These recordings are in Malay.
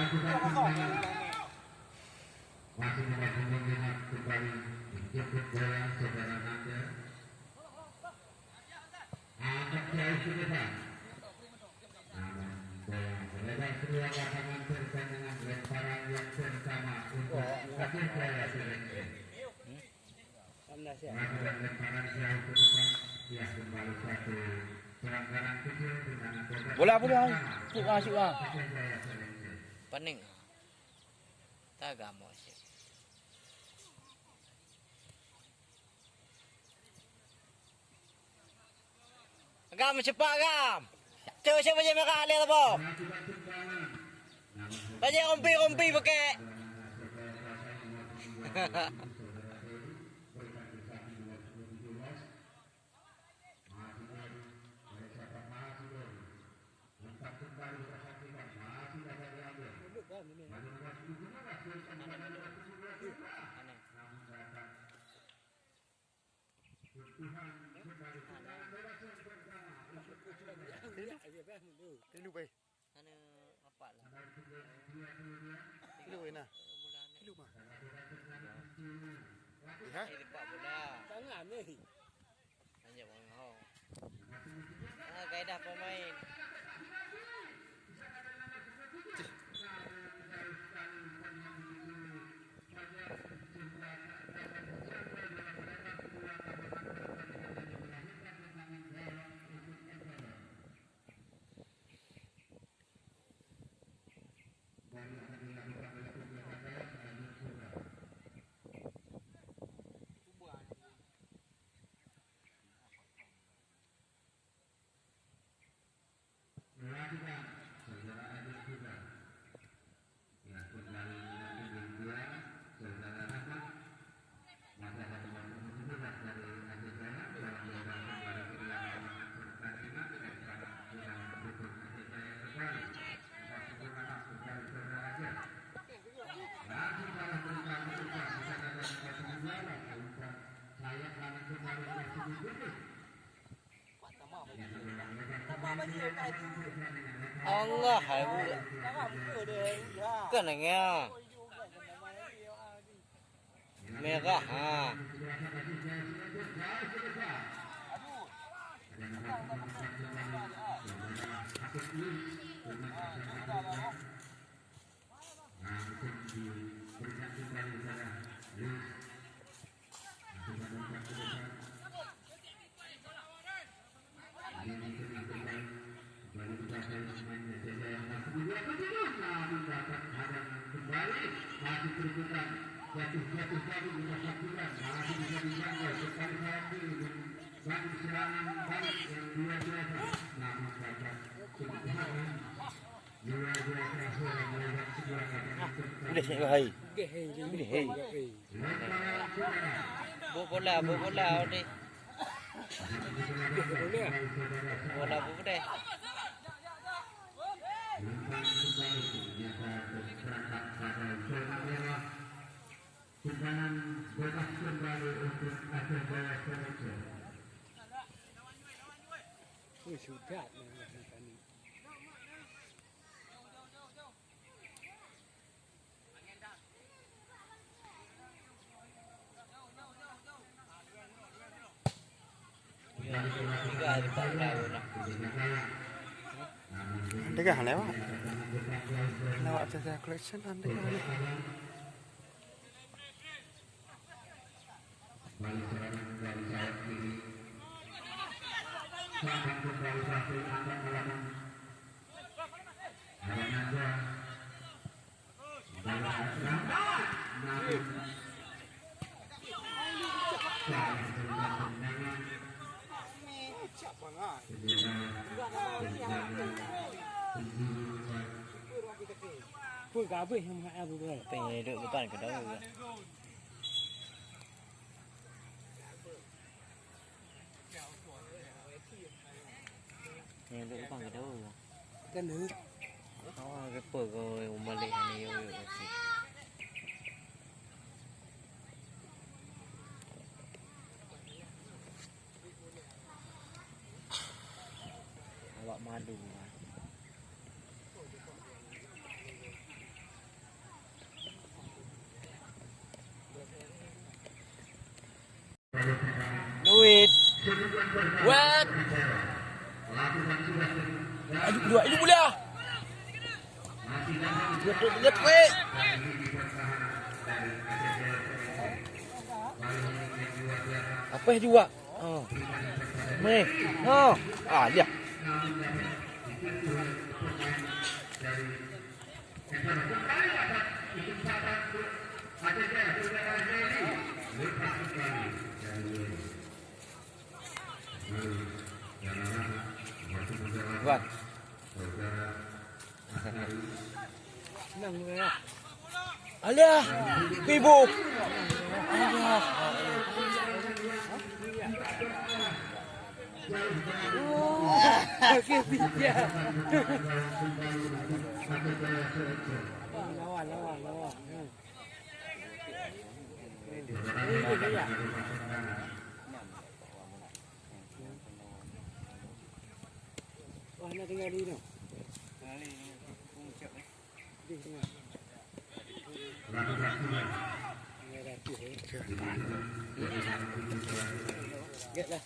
Masih mengingat kembali menjemput bola saudara Anda. Angkat jauh ke depan. Namun bola melebar keluar lapangan dengan lemparan yang bersama untuk akhir bola selesai. Melakukan lemparan jauh ke depan. Ya kembali satu pelanggaran kecil dengan bola suka. Pening. Tak gamo sih. Agam cepat agam. Cuba siapa je merah lihat apa? Banyak rompi pakai. Tilu bay. Ana apa lah? Tilu bay na. Tilu mah. Ha? Ini pak bola. Tangan ni. Hanya orang hau. Kaedah pemain. Melakukan saudara Adil juga. Ya, kembali dengan dua saudara Rahmat. Masa ada nomor 17 dari Adil Jaya dalam lomba kembali ke dalam pertandingan dengan para kurang dukung Adil Jaya kembali. Masih berharap kembali saudara Adil. Lagi dalam berikan ketujuh bisa ada satu juara untuk saya akan kembali ke sini. Allah habu. Kenanya. Merah ha. Masih terbuka jatuh tadi disaksikan masih bisa dijangkau sekali lagi dan serangan balik yang luar biasa namun dapat kebetulan luar biasa suara melewat sebuah Udah saya bahai. Bola ni. Bola deh. Simpanan bebas kembali untuk akhir bola selesai. Sudah. Tiga di bola. Anda kah lewat? Lewat saja collection anda kah? Balik serangan dari sayap kiri. Sampai kembali satu angkat melawan. Ada Nanda. Bola serang. Namun salah tendangan. Pun kabeh yang mak aku tu. Pengen duduk depan ke dalam juga. Yang duduk depan ke dalam juga. Kan ni. Oh, cái bờ rồi mà lấy này yêu yêu gì. Awak madu. Hidup boleh ah. Dia trek. Apa yang juga? Oh. Meh. Oh. Ah, dia. Buat. Senang ya. Alah. Ibu. Alah. Okey dia. Lawan. Ini dia. Wah, nak tinggal di ni. Di tengah. Getlah.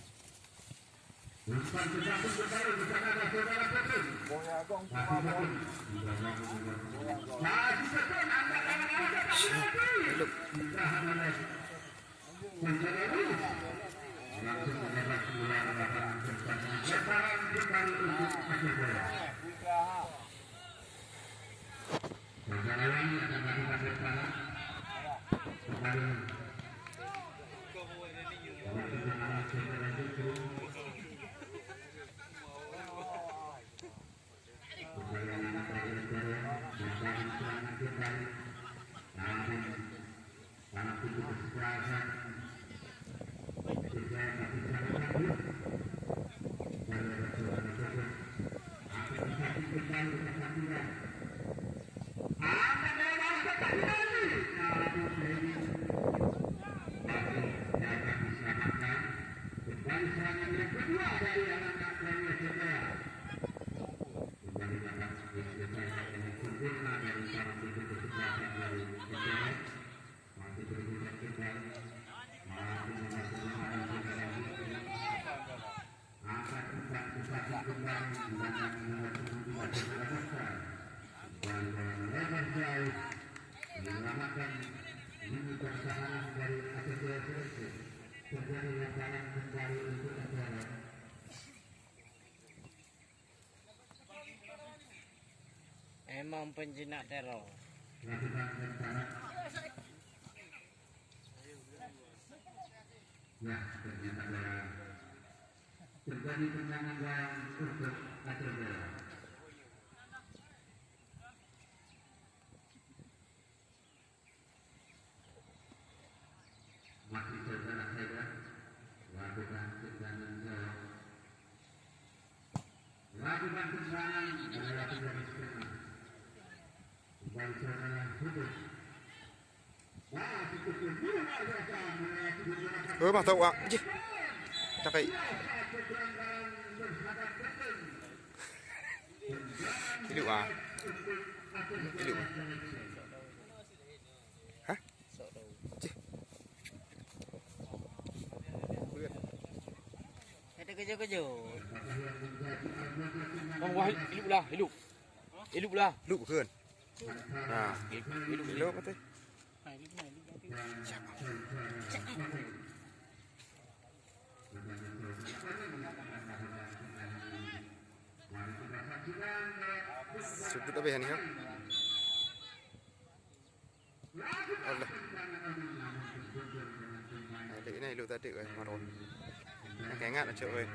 Emang penjinak teror. Ya, ternyata terjadi tendangan yang untuk Aceh Jaya. Masih saudara saya lakukan tendangan adalah tidak setengah. Kembali saudara putus. Wah, cukup luar biasa melewati Mah tahu ah. Cakai. Hidup ah. Hidup. Hah? Ada kerja-kerja. Bang Wahid hiduplah, hidup. Hiduplah. Hidup keun. Nah, hidup apa tu? Sudut apa ni ha? Allah. Adik ni hidup tadi kan marun. Nak ingat nak cakap.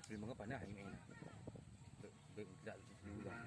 Memang apa nak ini? Tak dulu lah.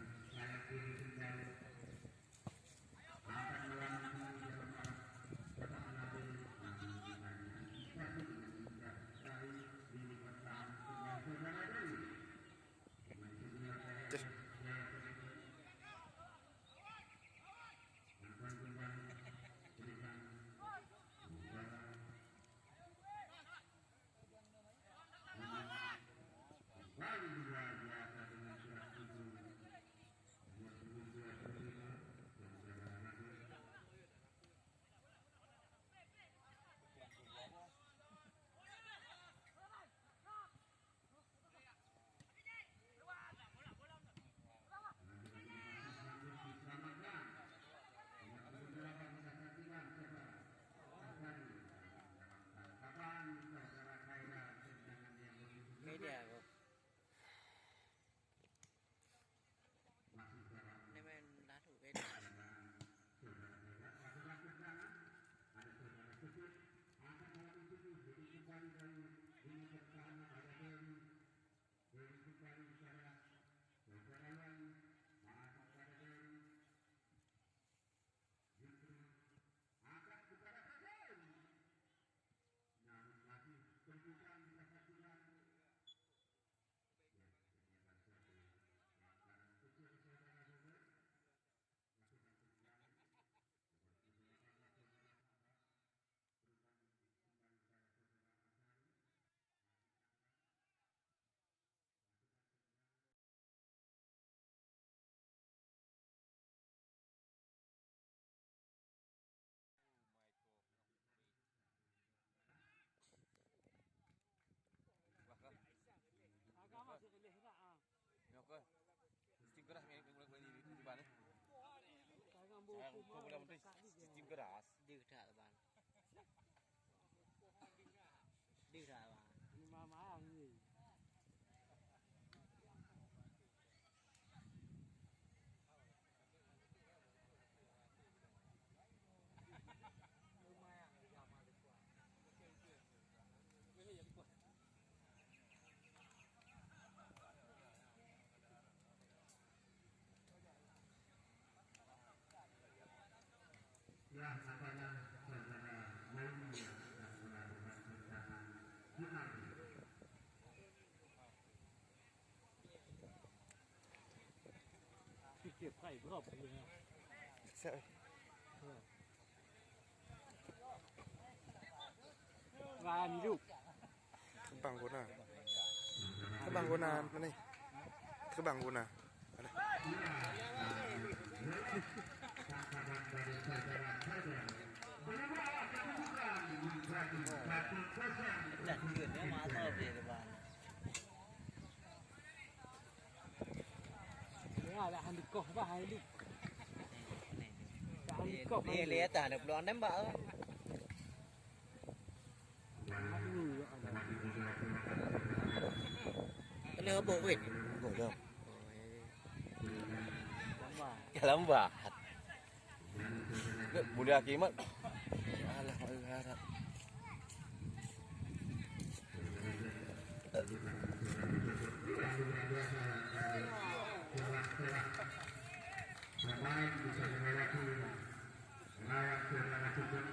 Sistem keras. Đi thả bạn. Đi thả bạn. Má ăn gì? Ya, apanya saudara Maulia yang melakukan rintangan Junadi. Ket phải berapa ya? Sợ. Và đi được. Bang guna. Cái bang guna mana nih? Cái bang guna. Mana? Sahabat dari saudara-saudara berubah kedudukan menjadi 1-0. Đặt chuyển nếu mà thở về thì bạn. Thế là hành được cổ và hành được. Hành cổ. Đi lé tả được đón đám bão. Cái lơ bộ vịt. Ngủ được. Dalam bahat. Mulia kimat. Alah, alah. Pemain bisa melewati lawan secara cukup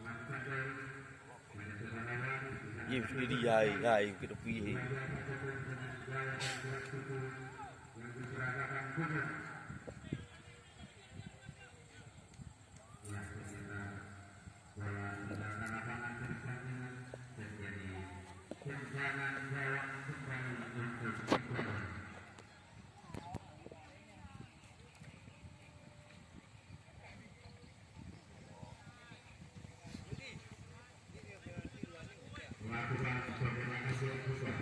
melakukan gol menentukan lawan Game sendiri hai ke tepi. yang diseragakan kuda yang ternyata bola menggunakan lapangan berikutnya menjadi tendangan gawang kembali untuk bola. Melakukan pembelaan juga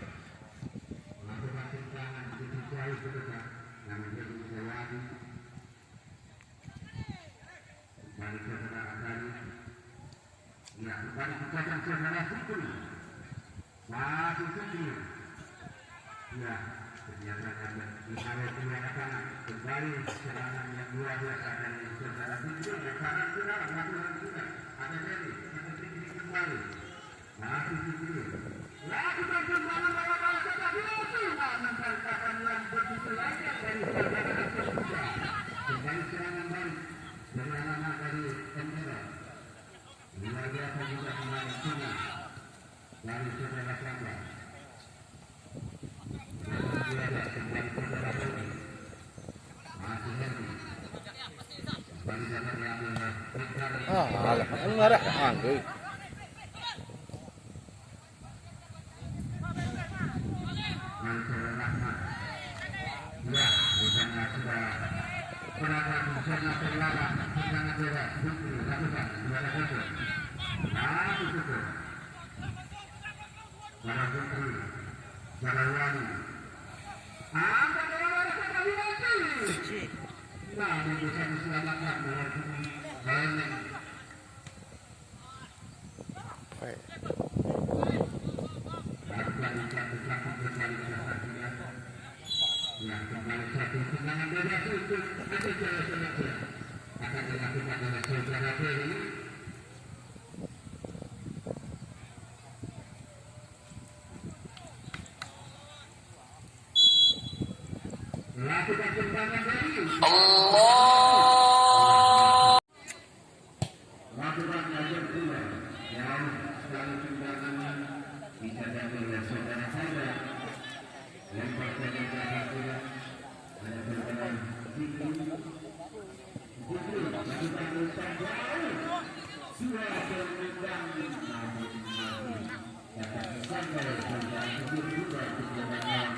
melakukan tendangan cukup jauh ke depan yang menjadi melewati kembali saudara Akari ya kembali kepada saudara Fikri masih Fikri ya ternyata ada ditaruh kedua tangan kembali serangan yang luar biasa dari saudara Fikri yang sangat benar melakukan juga ada Ferry kembali masih Fikri lakukan tendangan bola bangsa tadi menempelkan yang begitu layak dari saudara Fikri kembali serangan balik dari anak-anak dari Emera luar biasa juga pemain Cina dari saudara Sandra dan kembali saudara Bodi masih Henry kembali saudara diambil Fikar Alah, enggak angge. Mansur Rahmat ya bukannya sudah perang sangat terlarang sangat bebas Fikri lakukan dua lakukan lalu cukup para Fikri para Wali angkat bola sekali lagi nah bisa diselamatkan dengan banyak Baik. kembali satu kembali ke sasaran ya kembali satu tendangan bebas itu ada jaya akan dilakukan oleh saudara Ferry lakukan tendangan dari lakukan ajar pula yang sekali tendangan bisa jadi oleh saudara saya lempar saja pula ada saudara Fikri lakukan umpan jauh dua tendangan namun masih dapat sampai saudara Fikri juga tendangan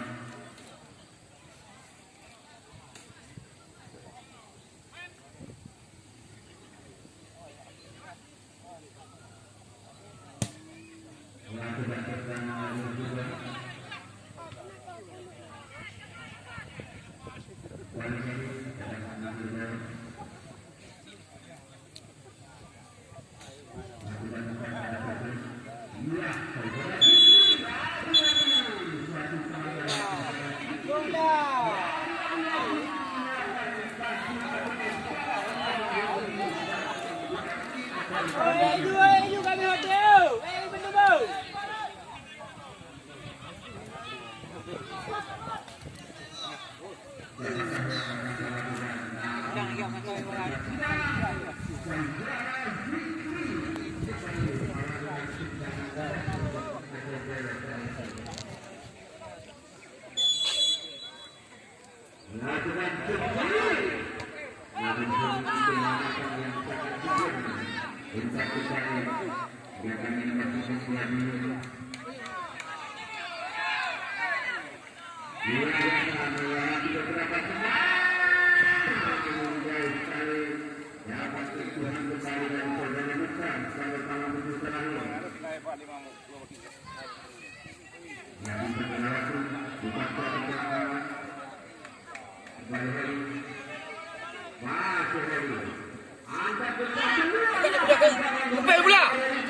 Sampai pula.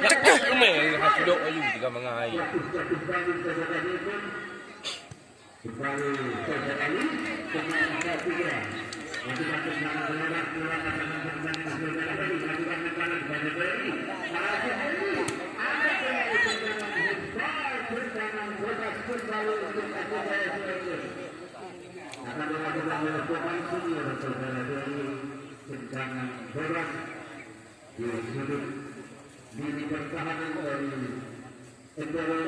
Cekah kemeh hak duduk ayu tiga mangai. Di pertahanan dari Endoro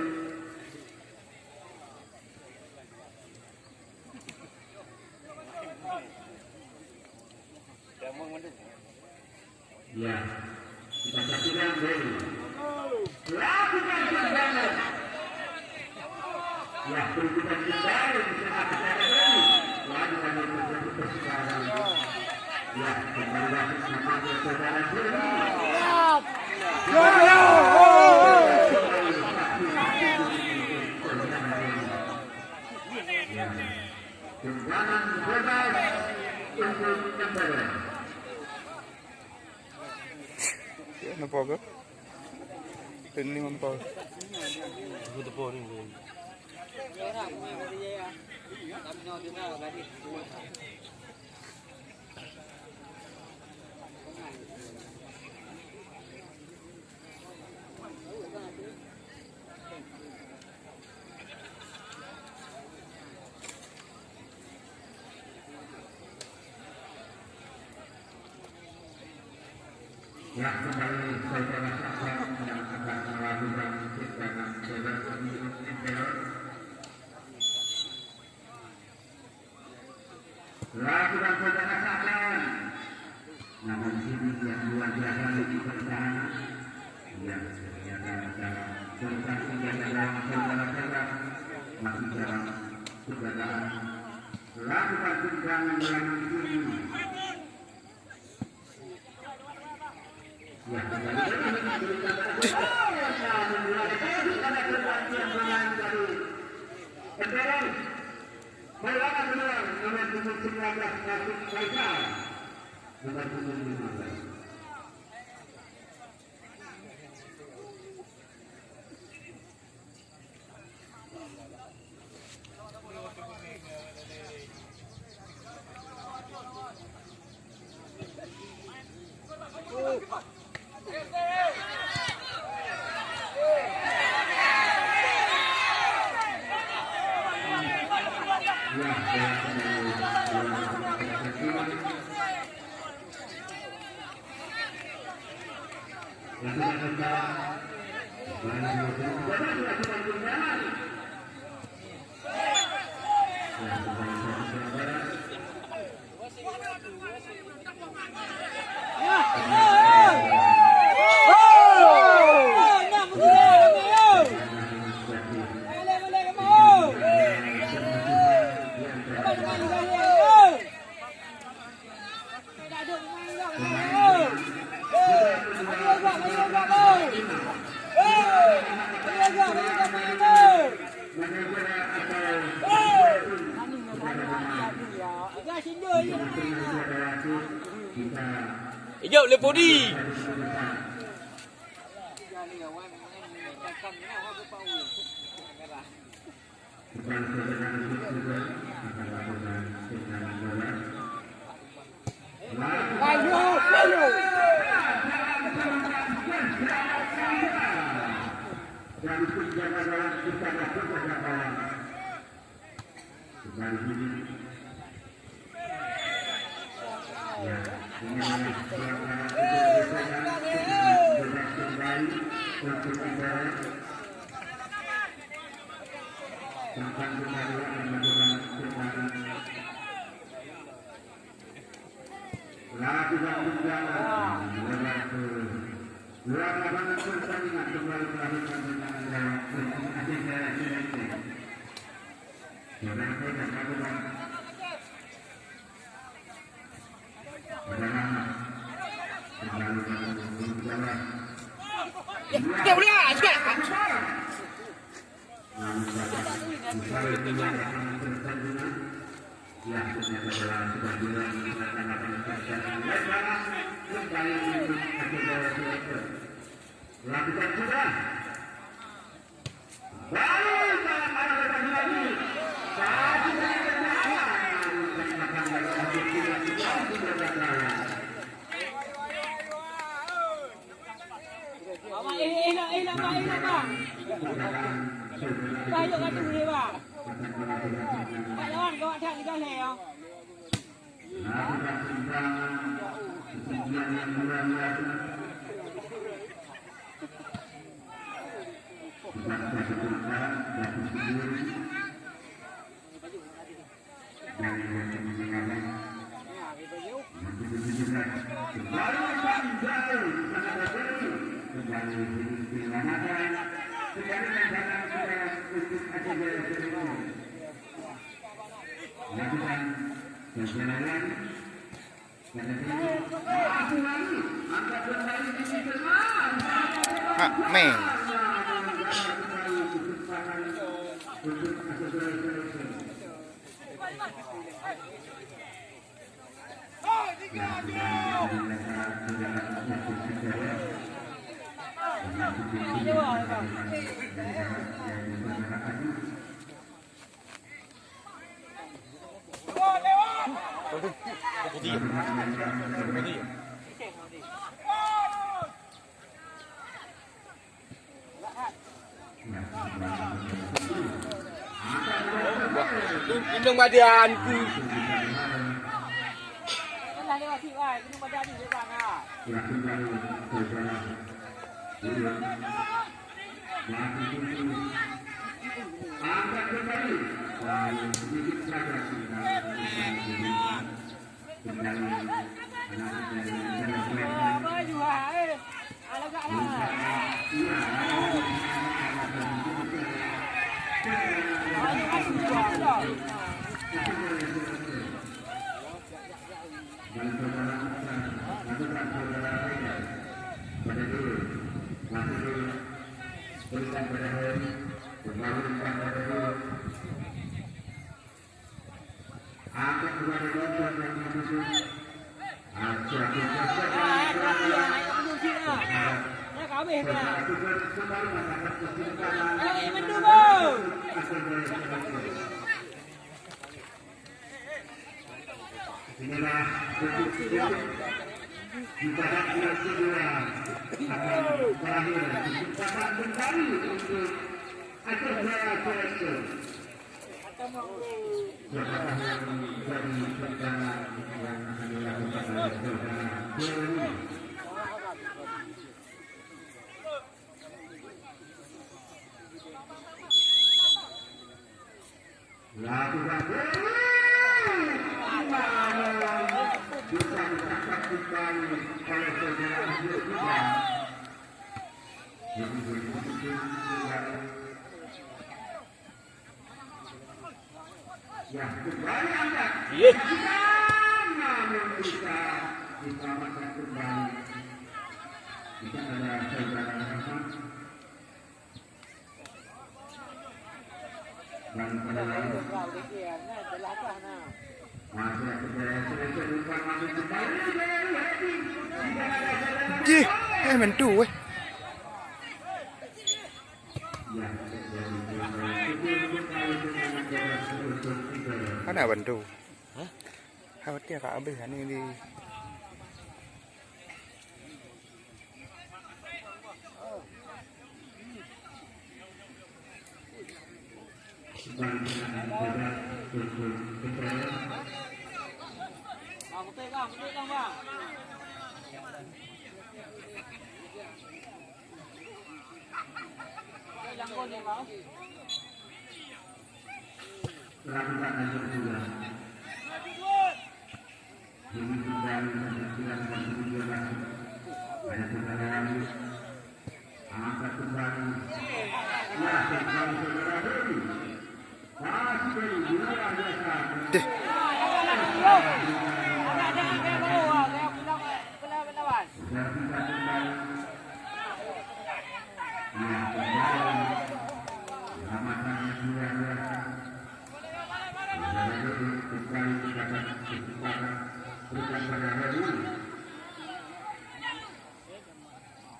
ya, kita saksikan dari lakukan tendangan ya, perubahan kembali di saat ini lakukan terjadi persebaran ya, kembali lagi sama saudara tendangan bebas untuk Endoro. Nampak ke? Ini nampak. Aku tepuk ni. Ya, kembali saudara sahabat yang akan melakukan tendangan bebas untuk Endoro. Lakukan saudara sahabat. Namun sini yang luar biasa di pertahanan. Ya, ternyata dalam prestasi yang dalam saudara-saudara masih dalam keberadaan. Lakukan tendangan dalam sini. Ya, Hijau lepodi. Lapangan pertandingan kembali melakukan tendangan Aceh Jaya Cimete. Saudara kita melakukan tendangan kembali melakukan jalan. Dia boleh sikit. Kembali melakukan pertandingan. Ya, ternyata sudah bilang melakukan pertandingan. Kembali untuk Aceh Jaya Cimete. Lakukan sudah. Baru dalam arah depan lagi. Satu enak bang. Tajuk kat tu dia bang. Kat lawan kau ada kita leh. lakukan tendangan. Kemudian yang mulia-mulia. Tidak tersebar dari sendiri dari yang mendengarkan baru jauh sangat jauh kembali dilakukan kembali tendangan sudah untuk Aceh Jaya Cimete lakukan perjalanan pada sini masuk lagi angkat kembali di tengah Meng. Indung badan. Lah lewat sini wai, kena badan ni depan ah. Angkat kembali sedikit saja kembali Apa juga Alagaklah. Ayo kasih buat dah. Inilah kita yang kedua akan berakhir kesempatan kembali untuk Aceh Jaya Cimete. Siapakah yang menjadi tendangan yang akan dilakukan oleh saudara Dewi? Lakukan Dewi. Bisa ditangkap kembali oleh saudara Dewi kita. Ya, kembali angkat. Yes. Namun bisa diselamatkan kembali. Kita ada saudara Rahman. Dan pada lain. Masih ada selesai lupa masuk kembali. Ji, mentu weh. Mana bantu? Hah? Hawat dia kak habis ni di. Betul bang. Yang gol ni bang. Lakukan aja juga. Ini kembali menjelaskan ada saudara angkat kembali. Ya, kembali saudara Heri. Masih dari luar biasa. Deh.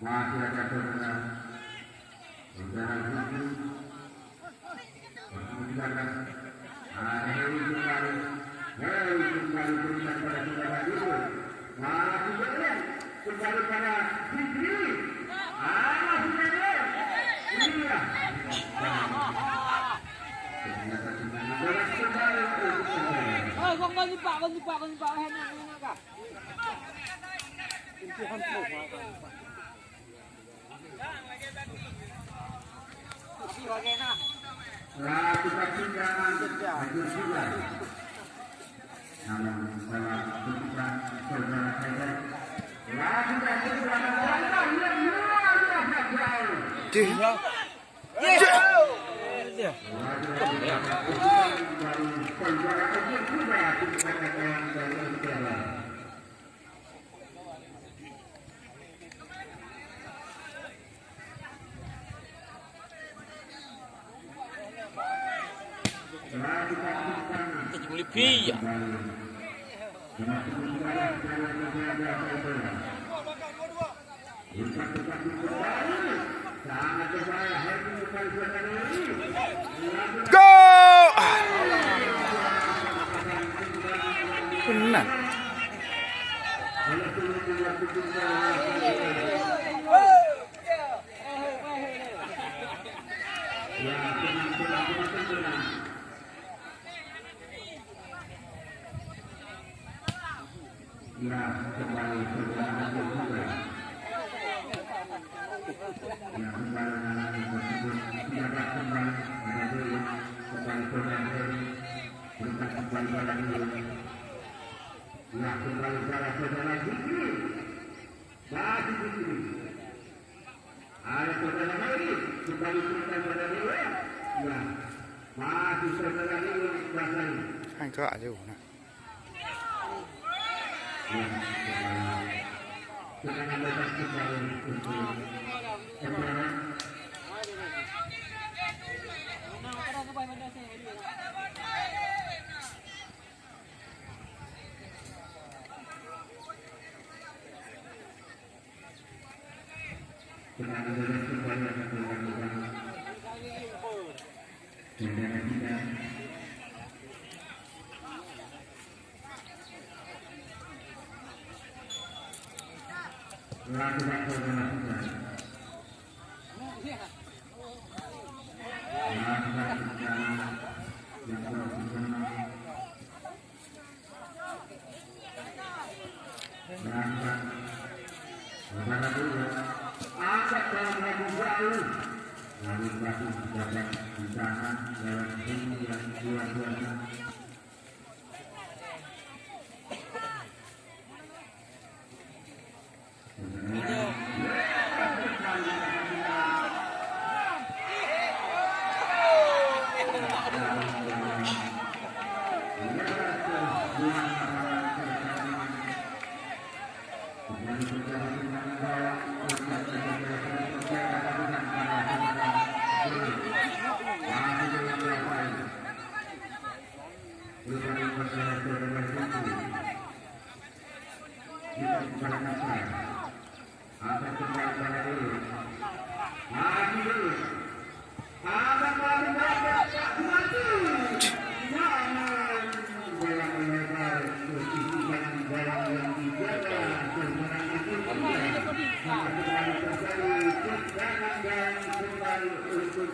Masih ada saudara Zuki. Ada Heri kembali berikan pada saudara Yusuf. Masih jalan kembali pada Fikri. Masih jalan. Iya. Ternyata beras kembali untuk kembali. Ôi, con đi bạo hết nha cả. Lakukan tindakan hancur juga. Namun salah keputusan saudara saya. Lakukan tindakan yang luar biasa jauh. Deh. Saudara hancur juga tindakan dari Australia. Lebih ya. Go! Benar. Ya, kembali saudara juga. Ya, kembali anak tersebut tidak kembali pada dulu kembali saudara Heri berikan kembali pada dulu. Ya, kembali pada saudara Fikri. Masih Fikri. Ada saudara Heri kembali berikan pada dulu. Ya, masih saudara Heri Basari. Anh thợ chứ nè. Serangan bebas kembali untuk Emperor. Serangan bebas kembali akan dilakukan. Saudara kita. Lakukan saudara kita. Lakukan secara yang profesional. Lakukan saudara dulu. Angkat dalam lagu jauh. Lalu batu dapat ditahan dalam tinggi yang luar biasa. Jangan dan kembali untuk